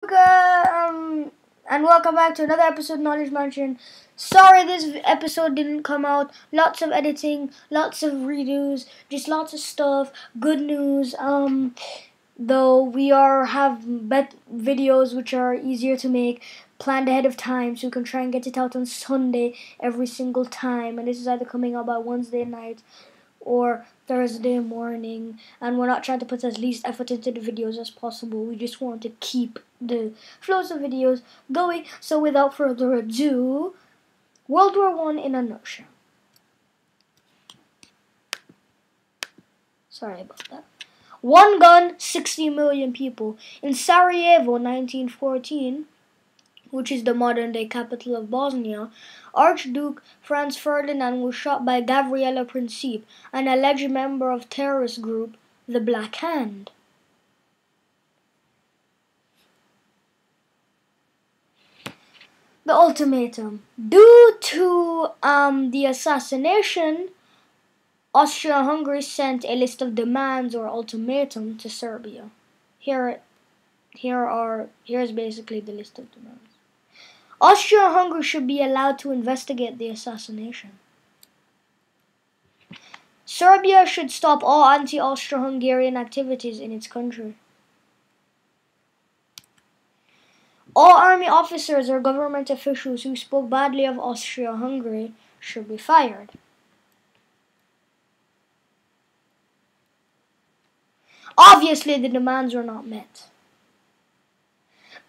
And welcome back to another episode of Knowledge Mansion. Sorry this episode didn't come out. Lots of editing, lots of redos, just lots of stuff. Good news. Though we have videos which are easier to make, planned ahead of time, so we can try and get it out on Sunday every single time. And this is either coming out by Wednesday night or Thursday morning, and we're not trying to put as least effort into the videos as possible. We just want to keep the flows of videos going. So without further ado, World War I in a nutshell. Sorry about that. One gun, 60 million people. In Sarajevo, 1914, which is the modern-day capital of Bosnia, Archduke Franz Ferdinand was shot by Gavrilo Princip, an alleged member of terrorist group the Black Hand. The ultimatum. Due to the assassination, Austria-Hungary sent a list of demands or ultimatum to Serbia. Here's basically the list of demands. Austria-Hungary should be allowed to investigate the assassination. Serbia should stop all anti-Austro-Hungarian activities in its country. All army officers or government officials who spoke badly of Austria-Hungary should be fired. Obviously, the demands were not met.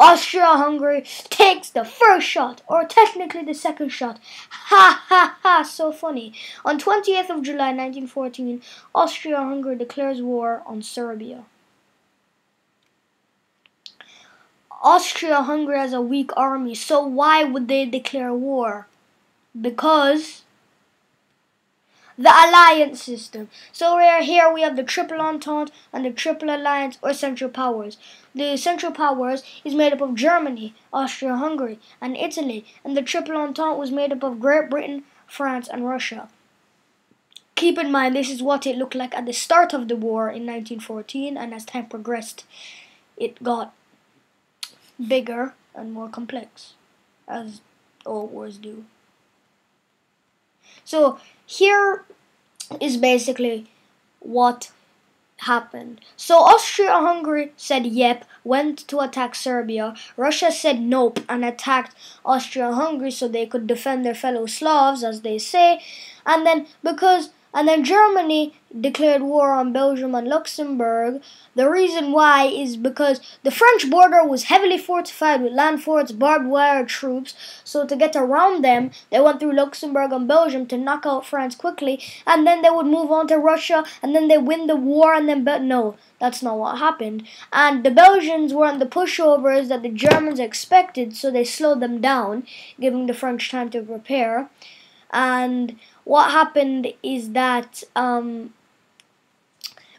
Austria-Hungary takes the first shot, or technically the second shot. Ha ha ha, so funny. On 20th of July 1914, Austria-Hungary declares war on Serbia. Austria-Hungary has a weak army, so why would they declare war? Because the alliance system. So here we have the Triple Entente and the Triple Alliance, or Central Powers. The Central Powers is made up of Germany, Austria-Hungary, and Italy, and the Triple Entente was made up of Great Britain, France, and Russia. Keep in mind, this is what it looked like at the start of the war in 1914, and as time progressed, it got bigger and more complex, as all wars do. So here is basically what happened. So Austria-Hungary said yep, went to attack Serbia. Russia said nope and attacked Austria-Hungary so they could defend their fellow Slavs, as they say. And then Germany declared war on Belgium and Luxembourg. The reason why is because the French border was heavily fortified with land forts, barbed wire troops. So to get around them, they went through Luxembourg and Belgium to knock out France quickly, and then they would move on to Russia, and then they win the war, and then no, that's not what happened. And the Belgians weren't the pushovers that the Germans expected, so they slowed them down, giving the French time to prepare. And what happened is that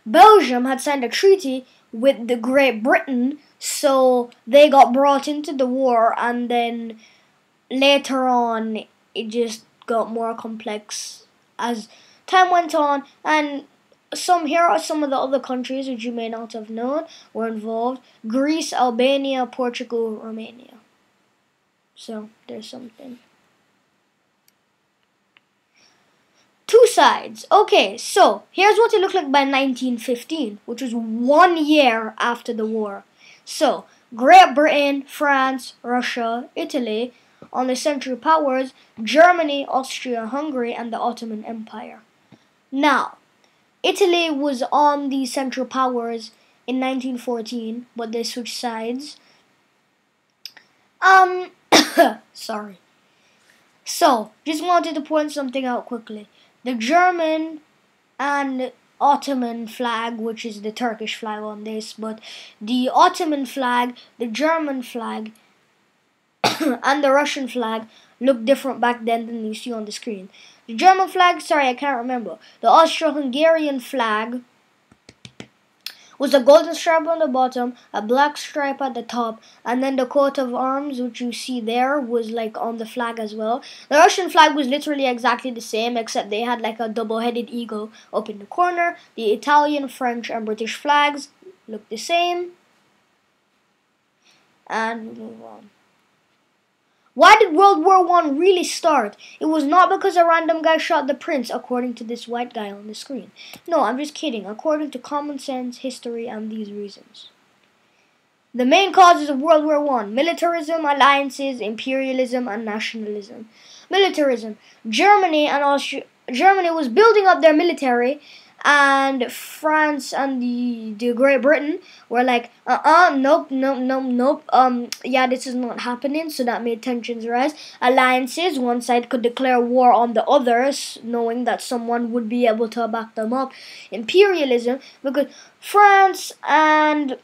Belgium had signed a treaty with the Great Britain, so they got brought into the war, and then later on it just got more complex as time went on, and here are some of the other countries which you may not have known were involved: Greece, Albania, Portugal, Romania. So there's something. Two sides. Okay, so here's what it looked like by 1915, which was 1 year after the war. So Great Britain, France, Russia, Italy on the Central Powers, Germany, Austria-Hungary, and the Ottoman Empire. Now, Italy was on the Central Powers in 1914, but they switched sides. Sorry. So, just wanted to point something out quickly. The German and Ottoman flag, which is the Turkish flag on this, but the Ottoman flag, the German flag, and the Russian flag look different back then than you see on the screen. The German flag, sorry, I can't remember. The Austro-Hungarian flag was a golden stripe on the bottom, a black stripe at the top, and then the coat of arms, which you see there, was like on the flag as well. The Russian flag was literally exactly the same, except they had like a double-headed eagle up in the corner. The Italian, French, and British flags look the same. And we move on. Why did World War I really start? It was not because a random guy shot the prince, according to this white guy on the screen. No, I'm just kidding. According to common sense, history, and these reasons. The main causes of World War I: militarism, alliances, imperialism, and nationalism. Militarism. Germany was building up their military, and France and the Great Britain were like, nope, yeah, this is not happening, so that made tensions rise. Alliances, one side could declare war on the others, knowing that someone would be able to back them up. Imperialism, because France and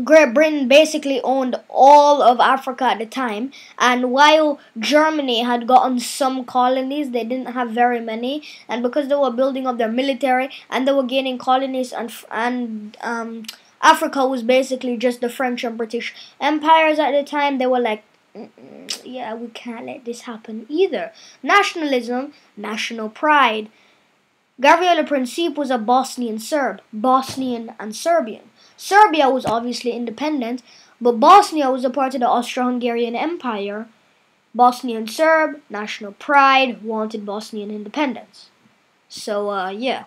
Great Britain basically owned all of Africa at the time, and while Germany had gotten some colonies, they didn't have very many, and because they were building up their military and they were gaining colonies, and Africa was basically just the French and British empires at the time, they were like, yeah, we can't let this happen either. Nationalism, national pride. Gavrilo Princip was a Bosnian Serb, Bosnian and Serbian. Serbia was obviously independent, but Bosnia was a part of the Austro-Hungarian Empire. Bosnian Serb, national pride, wanted Bosnian independence. So, yeah.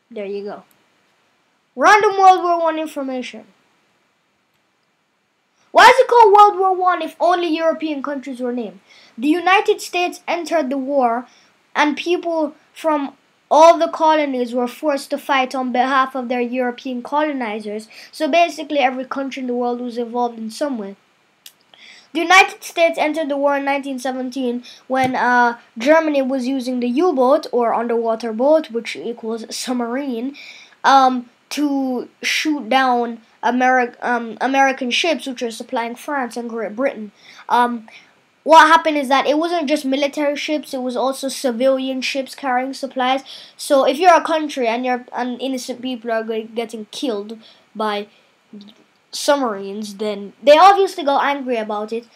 There you go. Random World War I information. Why is it called World War I if only European countries were named? The United States entered the war, and people from all the colonies were forced to fight on behalf of their European colonizers, so basically every country in the world was involved in some way. The United States entered the war in 1917 when Germany was using the U-boat, or underwater boat, which equals submarine, to shoot down American ships which are supplying France and Great Britain. What happened is that it wasn't just military ships, it was also civilian ships carrying supplies. So if you're a country and innocent people are getting killed by submarines, then they obviously got angry about it,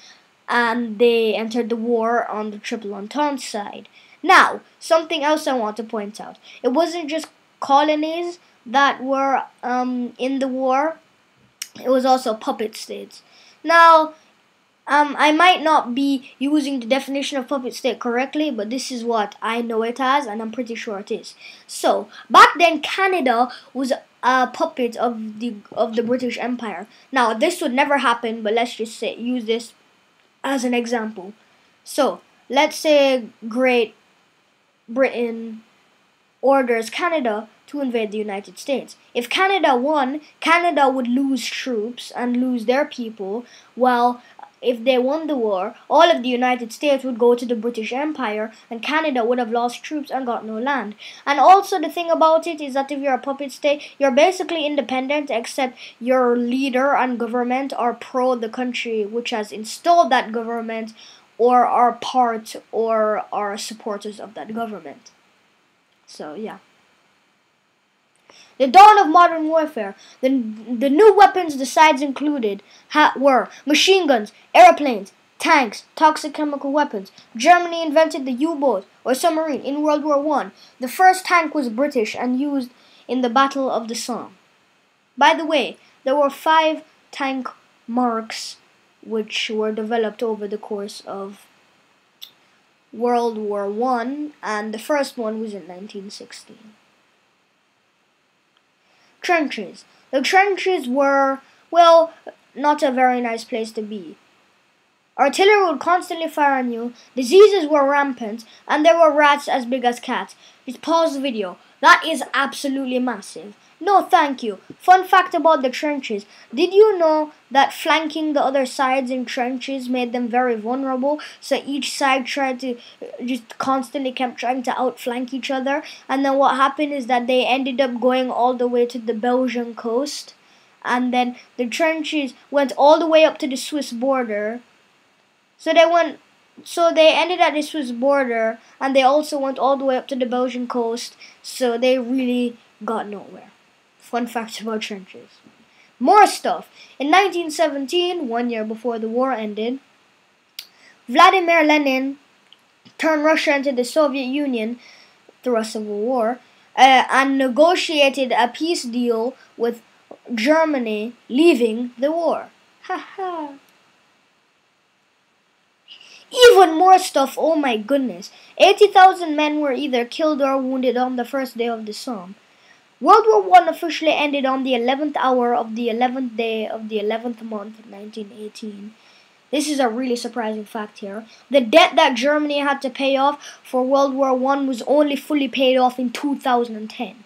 and they entered the war on the Triple Entente side. Now, something else I want to point out. It wasn't just colonies that were in the war, it was also puppet states. Now, I might not be using the definition of puppet state correctly, but this is what I know it as, and I'm pretty sure it is. So, back then Canada was a puppet of the British Empire. Now, this would never happen, but let's just use this as an example. So, let's say Great Britain orders Canada to invade the United States. If Canada won, Canada would lose troops and lose their people, while if they won the war, all of the United States would go to the British Empire, and Canada would have lost troops and got no land. And also the thing about it is that if you're a puppet state, you're basically independent, except your leader and government are pro the country which has installed that government, or are part or are supporters of that government. So, yeah. The dawn of modern warfare. The new weapons the sides included were machine guns, airplanes, tanks, toxic chemical weapons. Germany invented the U-boat, or submarine, in World War I. The first tank was British and used in the Battle of the Somme. By the way, there were 5 tank marks which were developed over the course of World War I, and the first one was in 1916. Trenches. The trenches were, well, not a very nice place to be. Artillery would constantly fire on you, diseases were rampant, and there were rats as big as cats. Just pause the video. That is absolutely massive. No, thank you. Fun fact about the trenches. Did you know that flanking the other sides in trenches made them very vulnerable? So each side tried to, just constantly kept trying to outflank each other. And then what happened is that they ended up going all the way to the Belgian coast. And then the trenches went all the way up to the Swiss border. So they ended at the Swiss border, and they also went all the way up to the Belgian coast. So they really got nowhere. Fun facts about trenches. More stuff. In 1917, 1 year before the war ended, Vladimir Lenin turned Russia into the Soviet Union through a civil war, and negotiated a peace deal with Germany leaving the war. Haha. Even more stuff, oh my goodness. 80,000 men were either killed or wounded on the first day of the Somme. World War I officially ended on the 11th hour of the 11th day of the 11th month, 1918. This is a really surprising fact here. The debt that Germany had to pay off for World War I was only fully paid off in 2010.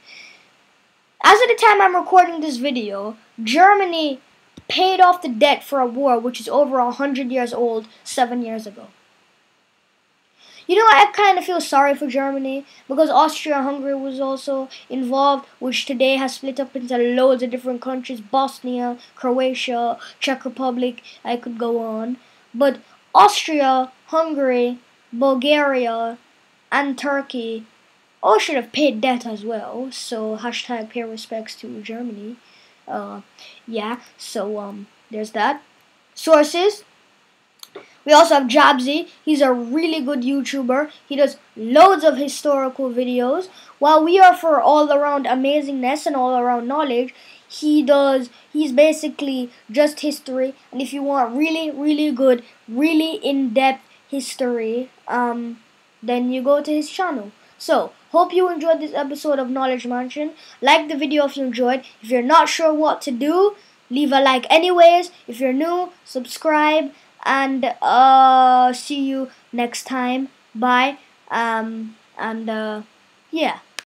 As of the time I'm recording this video, Germany paid off the debt for a war which is over 100 years old 7 years ago. You know, I kind of feel sorry for Germany because Austria-Hungary was also involved, which today has split up into loads of different countries. Bosnia, Croatia, Czech Republic, I could go on. But Austria, Hungary, Bulgaria, and Turkey all should have paid debt as well. So, hashtag pay respects to Germany. There's that. Sources. We also have Jabzy. He's a really good YouTuber. He does loads of historical videos. While we are for all-around amazingness and all-around knowledge, he's basically just history. And if you want really, really good, really in-depth history, then you go to his channel. So, hope you enjoyed this episode of Knowledge Mansion. Like the video if you enjoyed. If you're not sure what to do, leave a like anyways. If you're new, subscribe. And see you next time. Bye. Yeah.